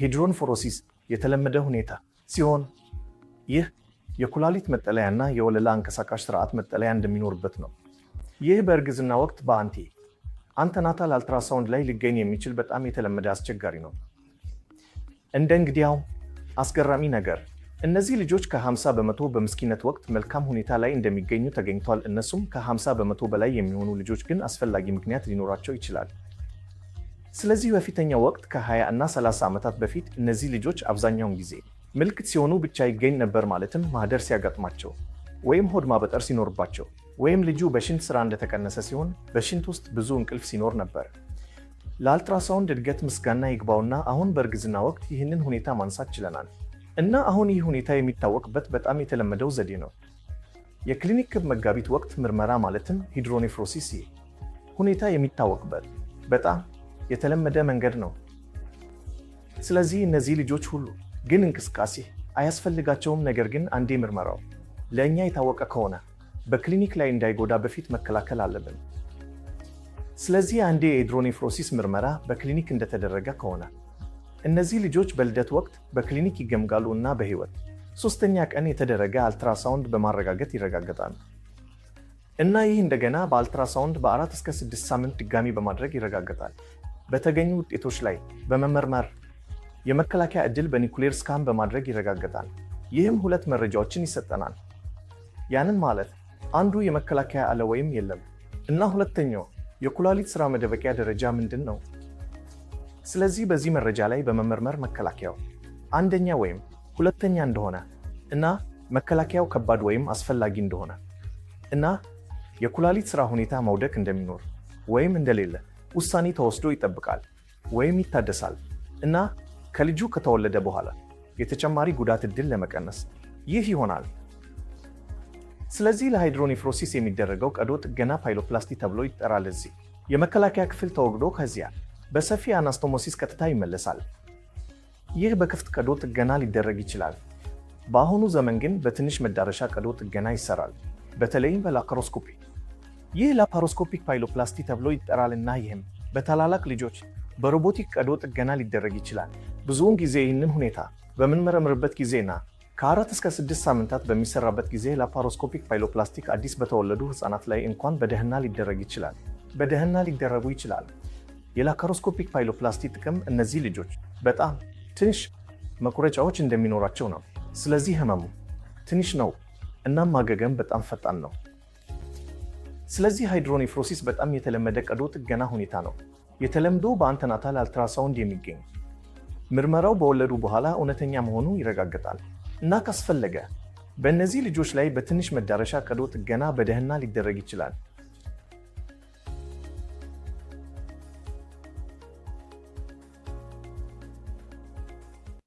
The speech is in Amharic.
ሂድሮኔፍሮሲስ የተለመደ ሁኔታ ሲሆን ይህ የኩላሊት መጠለያና የወለላ አንቀሳቃሽ ስርዓት መጠለያ እንደሚኖርበት ነው። ይህ በእርግዝና ወቅት አንተናታል አልትራሳውንድ ላይ ሊገኝ የሚችል በጣም የተለመደ አስቸጋሪ ነው። እንደ እንግዲያው አስገራሚ ነገር እነዚህ ልጆች ከ50 በመቶ በምስኪነት ወቅት መልካም ሁኔታ ላይ እንደሚገኙ ተገኝቷል። እነሱም ከ50 በመቶ በላይ የሚሆኑ ልጆች ግን አስፈላጊ ምክንያት ሊኖራቸው ይችላል። ስለዚህ በፊተኛው ወቅት ከ20 እና 30 ዓመታት በፊት እነዚህ ልጆች አብዛኛውን ጊዜ ምልክት ሲሆኑ ብቻ ይገኝ ነበር። ማለትም ማህደር ሲያጋጥማቸው ወይም ሆድ ማበጠር ሲኖርባቸው ወይም ልጁ በሽንት ስራ እንደተቀነሰ ሲሆን በሽንት ውስጥ ብዙ እንቅልፍ ሲኖር ነበር። ለአልትራሳውንድ እድገት ምስጋና ይግባውና አሁን በእርግዝና ወቅት ይህንን ሁኔታ ማንሳት ችለናል እና አሁን ይህ ሁኔታ የሚታወቅበት በጣም የተለመደው ዘዴ ነው። የክሊኒክ መጋቢት ወቅት ምርመራ ማለትም ሂድሮኔፍሮሲስ ይህ ሁኔታ የሚታወቅበት በጣም የተለመደ መንገድ ነው። ስለዚህ እነዚህ ልጆች ሁሉ ግን እንቅስቃሴ አያስፈልጋቸውም። ነገር ግን አንዴ ምርመራው ለእኛ የታወቀ ከሆነ በክሊኒክ ላይ እንዳይጎዳ በፊት መከላከል አለብን። ስለዚህ አንዴ የሂድሮኔፍሮሲስ ምርመራ በክሊኒክ እንደተደረገ ከሆነ እነዚህ ልጆች በልደት ወቅት በክሊኒክ ይገምጋሉ እና በህይወት 3ኛ ቀን የተደረገ አልትራሳውንድ በማረጋገጥ ይረጋገጣሉ እና ይህ እንደገና በአልትራሳውንድ በ4 እስከ 6 ሳምንት ድጋሚ በማድረግ ይረጋገጣል። በተገኙ ውጤቶች ላይ በመመርመር የመከላከያ ዕድል በኒኩሌር ስካን በማድረግ ይረጋገጣል። ይህም 2 መረጃዎችን ይሰጠናል። ያንን ማለት አንዱ የመከላከያ አለ ወይም የለም እና ሁለተኛው የኩላሊት ስራ መደበቂያ ደረጃ ምንድን ነው። ስለዚህ በዚህ መረጃ ላይ በመመርመር መከላከያው 1ኛ ወይም 2ኛ እንደሆነ እና መከላከያው ከባድ ወይም አስፈላጊ እንደሆነ እና የኩላሊት ስራ ሁኔታ መውደቅ እንደሚኖር ወይም እንደሌለ ውሳኔ ተወስዶ ይጠብቃል ወይም ይታደሳል እና ከልጁ ከተወለደ በኋላ የተጨማሪ ጉዳት ዕድል ለመቀነስ ይህ ይሆናል። ስለዚህ ለሂድሮኔፍሮሲስ የሚደረገው ቀዶ ጥገና ፓይሎፕላስቲ ተብሎ ይጠራል። እዚህ የመከላከያ ክፍል ተወግዶ ከዚያ በሰፊ አናስቶሞሲስ ቀጥታ ይመለሳል። ይህ በክፍት ቀዶ ጥገና ሊደረግ ይችላል። በአሁኑ ዘመን ግን በትንሽ መዳረሻ ቀዶ ጥገና ይሰራል፣ በተለይም በላፓሮስኮፒ። ይህ ላፓሮስኮፒክ ፓይሎፕላስቲ ተብሎ ይጠራል እና ይህም በታላላቅ ልጆች በሮቦቲክ ቀዶ ጥገና ሊደረግ ይችላል። ብዙውን ጊዜ ይህንን ሁኔታ በምንመረምርበት ጊዜና ከ4 እስከ 6 ሳምንታት በሚሰራበት ጊዜ ላፓሮስኮፒክ ፓይሎፕላስቲክ አዲስ በተወለዱ ህፃናት ላይ እንኳን በደህና ሊደረግ ይችላል። በደህና ሊደረጉ ይችላል። የላፓሮስኮፒክ ፓይሎፕላስቲ ጥቅም እነዚህ ልጆች በጣም ትንሽ መቁረጫዎች እንደሚኖራቸው ነው። ስለዚህ ህመሙ ትንሽ ነው እናም ማገገም በጣም ፈጣን ነው። ስለዚህ ሂድሮኔፍሮሲስ በጣም የተለመደ ቀዶ ጥገና ሁኔታ ነው። የተለምዶ በአንተናታል አልትራሳውንድ የሚገኝ ምርመራው በወለዱ በኋላ እውነተኛ መሆኑ ይረጋገጣል እና ካስፈለገ በእነዚህ ልጆች ላይ በትንሽ መዳረሻ ቀዶ ጥገና በደህና ሊደረግ ይችላል።